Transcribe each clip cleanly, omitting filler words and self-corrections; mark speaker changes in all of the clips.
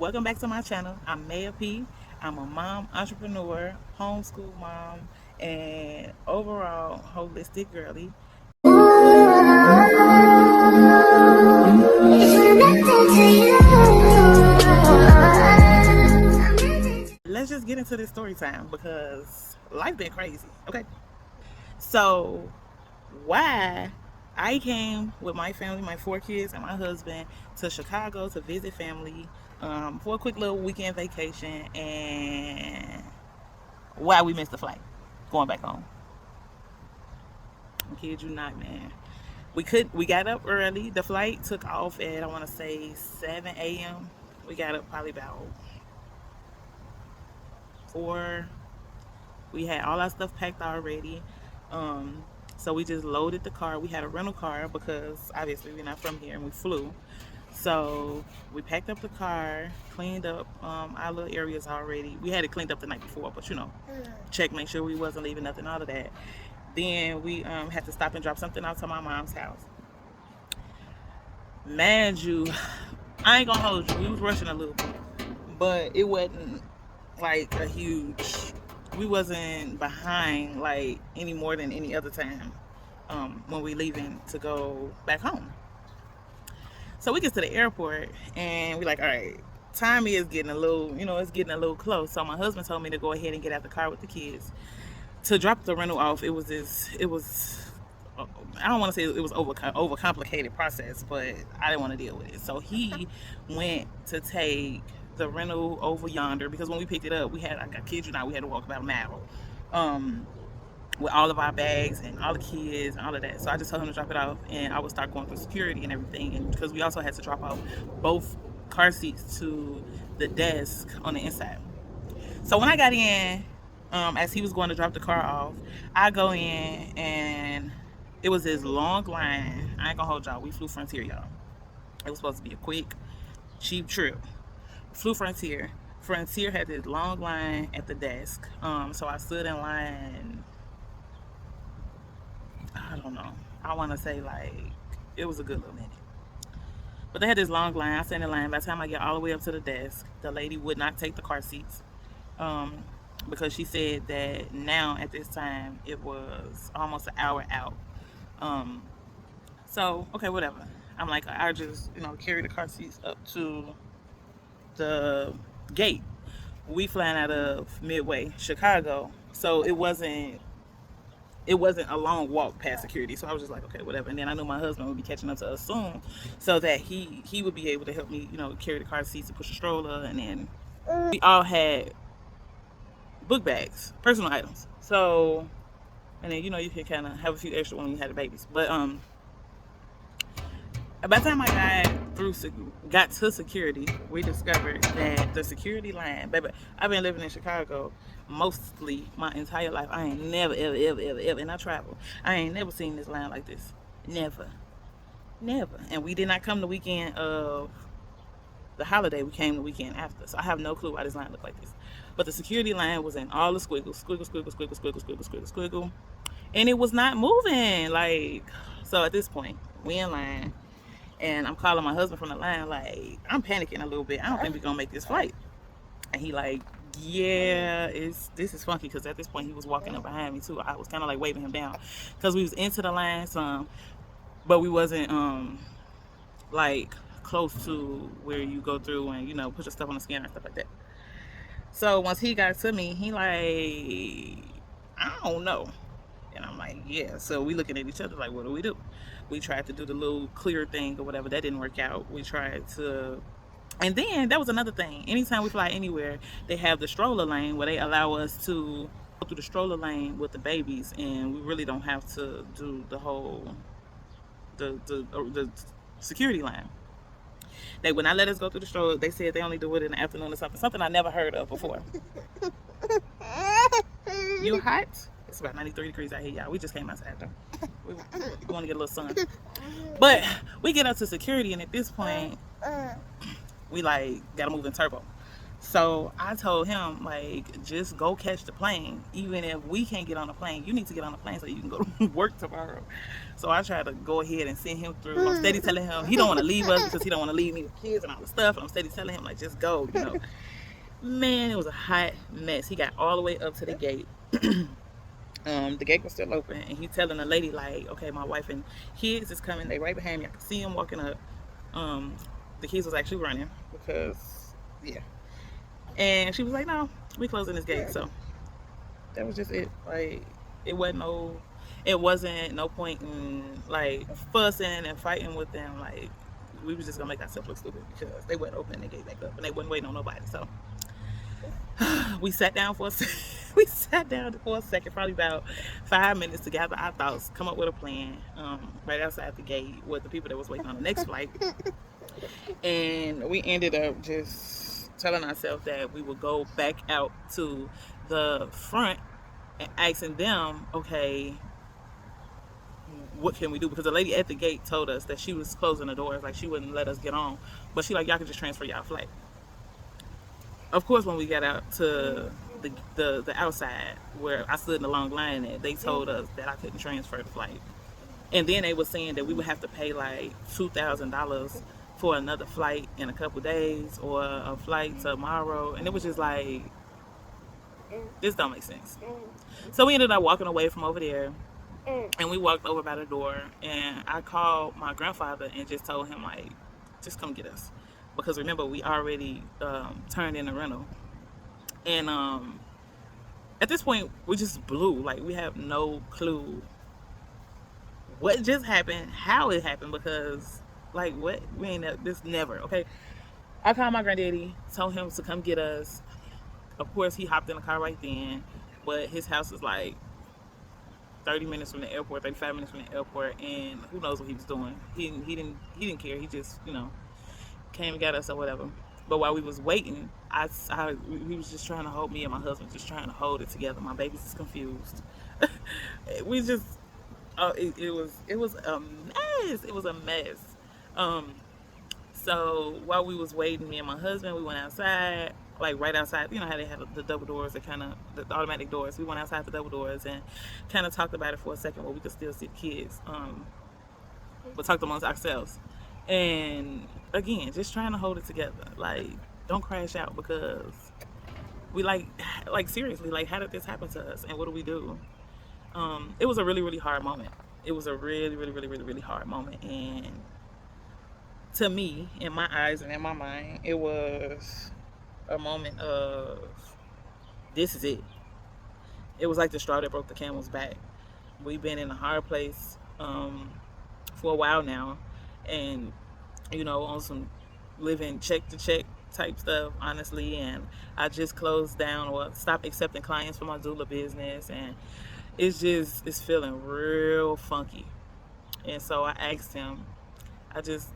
Speaker 1: Welcome back to my channel. I'm Maya P. I'm a mom, entrepreneur, homeschool mom, and overall holistic girly. Let's just get into this story time because life been crazy. Okay. So why I came with my family, my 4 kids, and my husband to Chicago to visit family for a quick little weekend vacation, and why we missed the flight going back home. I kid you not, man. We got up early. The flight took off at, I want to say, 7 a.m. We got up probably about 4. We had all our stuff packed already. So we just loaded the car. We had a rental car because obviously we're not from here and we flew. So we packed up the car, cleaned up our little areas already. We had it cleaned up the night before, but check, make sure we wasn't leaving nothing out of that. Then we had to stop and drop something out to my mom's house. Man, I ain't gonna hold you. We was rushing a little bit, but it wasn't like a huge. We wasn't behind like any more than any other time when we leaving to go back home. So we get to the airport and we like, all right, time is getting a little, it's getting a little close. So my husband told me to go ahead and get out the car with the kids to drop the rental off. It was I don't want to say it was overcomplicated process, but I didn't want to deal with it. So he went to take the rental over yonder because when we picked it up, we had, I kid you not, we had to walk about a mile with all of our bags and all the kids and all of that. So I just told him to drop it off, and I would start going through security and everything. And because we also had to drop off both car seats to the desk on the inside. So when I got in, as he was going to drop the car off, I go in and it was this long line. I ain't gonna hold y'all. We flew Frontier, y'all. It was supposed to be a quick, cheap trip. Flew Frontier. Frontier had this long line at the desk. So I stood in line. I don't know. I want to say like it was a good little minute. But they had this long line. I sat in line. By the time I get all the way up to the desk, the lady would not take the car seats. Because she said that now at this time it was almost an hour out. So okay, whatever. I'm like, I just carry the car seats up to the gate. We flying out of Midway, Chicago, so it wasn't a long walk past security. So I was just like, okay, whatever. And then I knew my husband would be catching up to us soon, so that he would be able to help me, carry the car seats and push the stroller. And then we all had book bags, personal items. So, and then you can kind of have a few extra when you had the babies. But by the time I got to security, we discovered that the security line, baby, I've been living in Chicago mostly my entire life. I ain't never, ever, and I travel. I ain't never seen this line like this. Never. And we did not come the weekend of the holiday. We came the weekend after. So I have no clue why this line looked like this. But the security line was in all the squiggles, squiggle. And it was not moving. So at this point, we in line. And I'm calling my husband from the line, like, I'm panicking a little bit. I don't think we're going to make this flight. And he like, yeah, this is funky, because at this point he was walking up behind me too. I was kind of like waving him down because we was into the line some, but we wasn't like close to where you go through and put your stuff on the scanner and stuff like that. So once he got to me, he like, I don't know. And I'm like, yeah. So we looking at each other like, what do? We tried to do the little clear thing or whatever. That didn't work out. We tried to, and then that was another thing. Anytime we fly anywhere, they have the stroller lane where they allow us to go through the stroller lane with the babies, and we really don't have to do the whole the security line. They would not let us go through the stroller. They said they only do it in the afternoon or something I never heard of before. You hot? It's about 93 degrees out here, y'all. We just came outside though. We want to get a little sun. But we get up to security, and at this point, we like gotta move in turbo. So I told him, like, just go catch the plane. Even if we can't get on the plane, you need to get on the plane so you can go to work tomorrow. So I tried to go ahead and send him through. I'm steady telling him he don't want to leave us because he don't want to leave me with kids and all the stuff. And I'm steady telling him, like, just go, you know. Man, it was a hot mess. He got all the way up to the gate. The gate was still open, and he telling the lady, like, okay, my wife and kids is coming. They right behind me. I can see him walking up. Um, the kids was actually running because, yeah. And she was like, no, we closing this gate. So that was just it. Like, it wasn't no point in like fussing and fighting with them. Like, we was just gonna make ourselves look stupid because they wouldn't open the gate back up and they wasn't waiting on nobody. So we sat down for we sat down for a second, probably about 5 minutes to gather our thoughts, come up with a plan. Right outside the gate with the people that was waiting on the next flight, and we ended up just telling ourselves that we would go back out to the front and asking them, okay, what can we do? Because the lady at the gate told us that she was closing the doors, like she wouldn't let us get on, but she like, y'all can just transfer y'all flight. Of course, when we got out to the outside where I stood in the long line at, they told us that I couldn't transfer the flight. And then they were saying that we would have to pay like $2,000 for another flight in a couple days or a flight tomorrow. And it was just like, this don't make sense. So we ended up walking away from over there, and we walked over by the door, and I called my grandfather and just told him, like, just come get us. Because remember, we already turned in a rental. And at this point, we just blew. Like, we have no clue what just happened, how it happened, because, like, what? We ain't, this never, okay? I called my granddaddy, told him to come get us. Of course, he hopped in the car right then, but his house is like 30 minutes from the airport, 35 minutes from the airport, and who knows what he was doing. He didn't care. He just, came and got us or whatever. But while we was waiting, we was just trying to hold, me and my husband just trying to hold it together. My baby's just confused. We just, it was a mess. It was a mess. So while we was waiting, me and my husband, we went outside, like right outside. You know how they have the double doors, the automatic doors. We went outside the double doors and kind of talked about it for a second, where we could still see the kids, but talked amongst ourselves. And again, just trying to hold it together. Like, don't crash out, because we like seriously, like, how did this happen to us, and what do we do? It was a really, really hard moment. It was a really, really, really, really, really hard moment, and to me, in my eyes and in my mind, it was a moment of, this is it. It was like the straw that broke the camel's back. We've been in a hard place for a while now, and on some living check to check type stuff, honestly. And I just closed down or stopped accepting clients for my doula business, and it's feeling real funky. And so I asked him, I just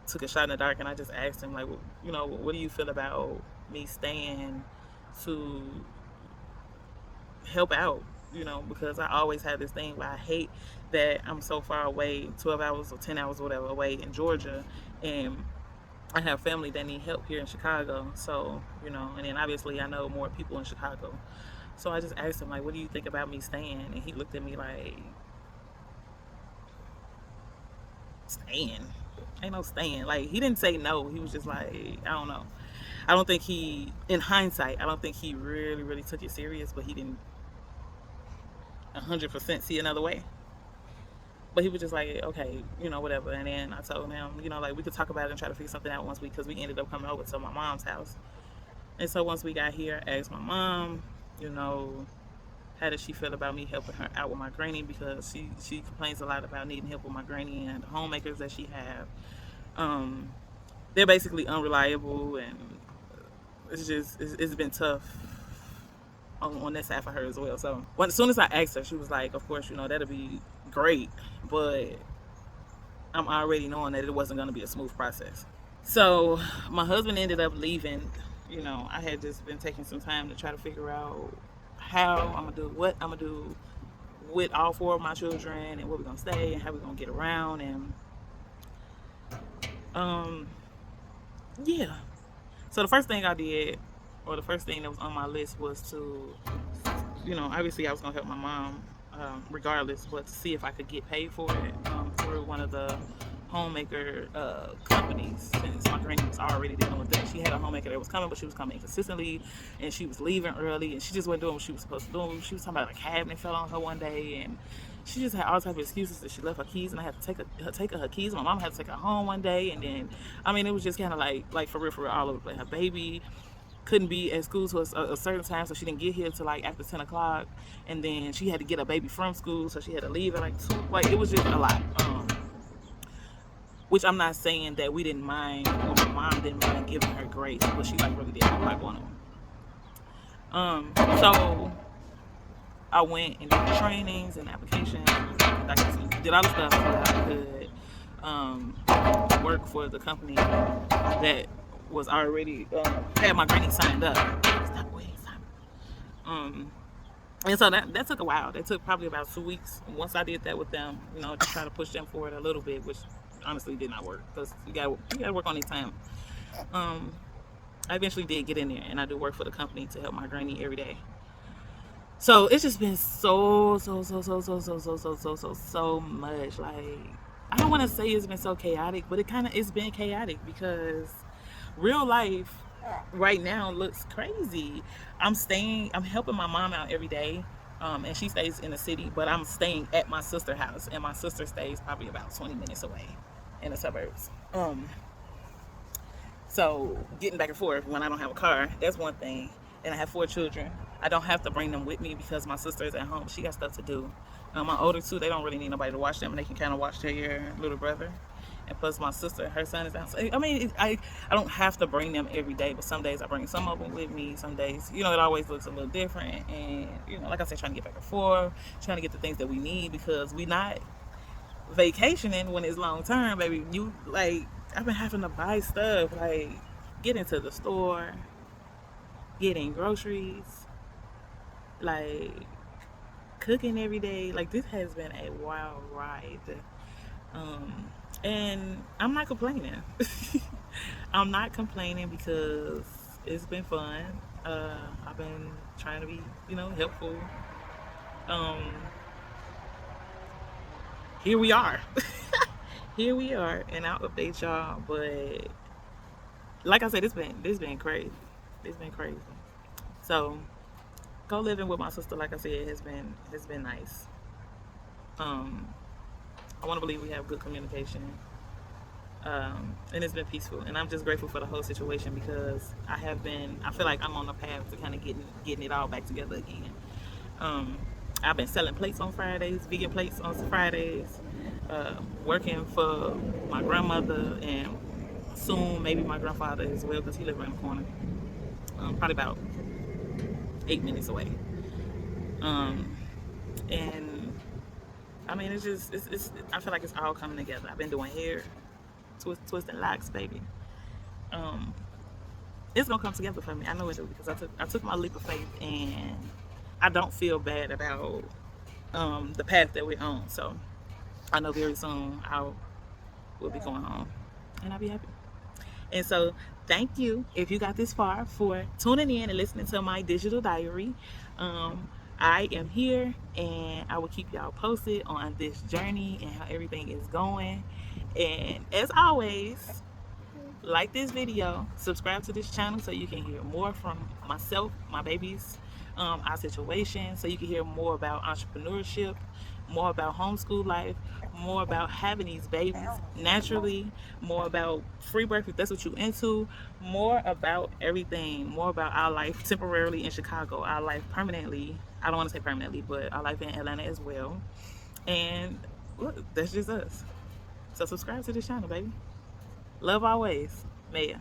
Speaker 1: took a shot in the dark, and I just asked him, like, what do you feel about me staying to help out? Because I always have this thing where I hate that I'm so far away, 12 hours or 10 hours or whatever away in Georgia, and I have family that need help here in Chicago. So, and then obviously I know more people in Chicago. So I just asked him, like, what do you think about me staying? And he looked at me like, staying? Ain't no staying. Like, he didn't say no. He was just like, I don't know. I don't think in hindsight, I don't think he really, really took it serious, but he didn't 100% see another way. But he was just like, okay, whatever. And then I told him, like, we could talk about it and try to figure something out because we ended up coming over to my mom's house. And so once we got here, I asked my mom, how does she feel about me helping her out with my granny, because she complains a lot about needing help with my granny, and the homemakers that she have, they're basically unreliable, and it's been tough on that side for her as well. So as soon as I asked her, she was like, of course, that'll be great, but I'm already knowing that it wasn't going to be a smooth process. So my husband ended up leaving. I had just been taking some time to try to figure out how I'm going to do, what I'm going to do with all 4 of my children, and where we're going to stay, and how we're going to get around. And yeah. So the first thing I did or the first thing that was on my list was to, obviously I was gonna help my mom, regardless, but to see if I could get paid for it through one of the homemaker companies. Since my granny was already dealing with that, she had a homemaker that was coming, but she was coming consistently, and she was leaving early, and she just wasn't doing what she was supposed to do. She was talking about a cabinet fell on her one day, and she just had all type of excuses that she left her keys, and I had to take her keys. My mom had to take her home one day, and then it was just kind of like for real, all over the place. Her baby couldn't be at school to a certain time, so she didn't get here till like after 10 o'clock, and then she had to get a baby from school, so she had to leave at like 2. Like, it was just a lot. Which I'm not saying that we didn't mind, or my mom didn't mind giving her grace, but she like really did have like one of them. So I went and did the trainings and applications, did all the stuff so that I could work for the company that was already had my granny signed up. Stop waiting, and so that took a while. That took probably about 2 weeks. Once I did that with them, to try to push them forward a little bit, which honestly did not work, because you gotta work on these time. I eventually did get in there, and I do work for the company to help my granny every day. So it's just been so much. Like, I don't want to say it's been so chaotic, but it's been chaotic because real life right now looks crazy. I'm helping my mom out every day, and she stays in the city, but I'm staying at my sister's house, and my sister stays probably about 20 minutes away in the suburbs. So getting back and forth when I don't have a car, that's one thing. And I have 4 children. I don't have to bring them with me because my sister is at home. She got stuff to do. My older 2, they don't really need nobody to watch them, and they can kind of watch their little brother. And plus my sister, her son is out. So, I don't have to bring them every day, but some days I bring some of them with me. Some days, it always looks a little different. And, like I said, trying to get back and forth, trying to get the things that we need, because we not vacationing when it's long term, baby. I've been having to buy stuff, like get into the store, getting groceries, like cooking every day. Like, this has been a wild ride. And I'm not complaining. I'm not complaining because it's been fun. I've been trying to be, helpful. Here we are. Here we are, and I'll update y'all. But like I said, it's been crazy. It's been crazy. So co-living with my sister, like I said, has been nice. I want to believe we have good communication, and it's been peaceful. And I'm just grateful for the whole situation, because I feel like I'm on the path to kind of getting it all back together again. I've been selling plates on Fridays, vegan plates on Fridays, working for my grandmother, and soon maybe my grandfather as well, because he lives around the corner, probably about 8 minutes away. And I feel like it's all coming together. I've been doing hair, twisting locks, baby. It's gonna come together for me. I know it is, because I took my leap of faith, and I don't feel bad about the path that we're on. So I know very soon we'll be going home, and I'll be happy. And so thank you, if you got this far, for tuning in and listening to my digital diary. I am here, and I will keep y'all posted on this journey and how everything is going. And as always, like this video, subscribe to this channel so you can hear more from myself, my babies, our situation, so you can hear more about entrepreneurship, more about homeschool life, more about having these babies naturally, more about free birth if that's what you're into, more about everything, more about our life temporarily in Chicago, our life permanently. I don't want to say permanently, but our life in Atlanta as well. And look, that's just us. So subscribe to this channel, baby. Love always. Maya.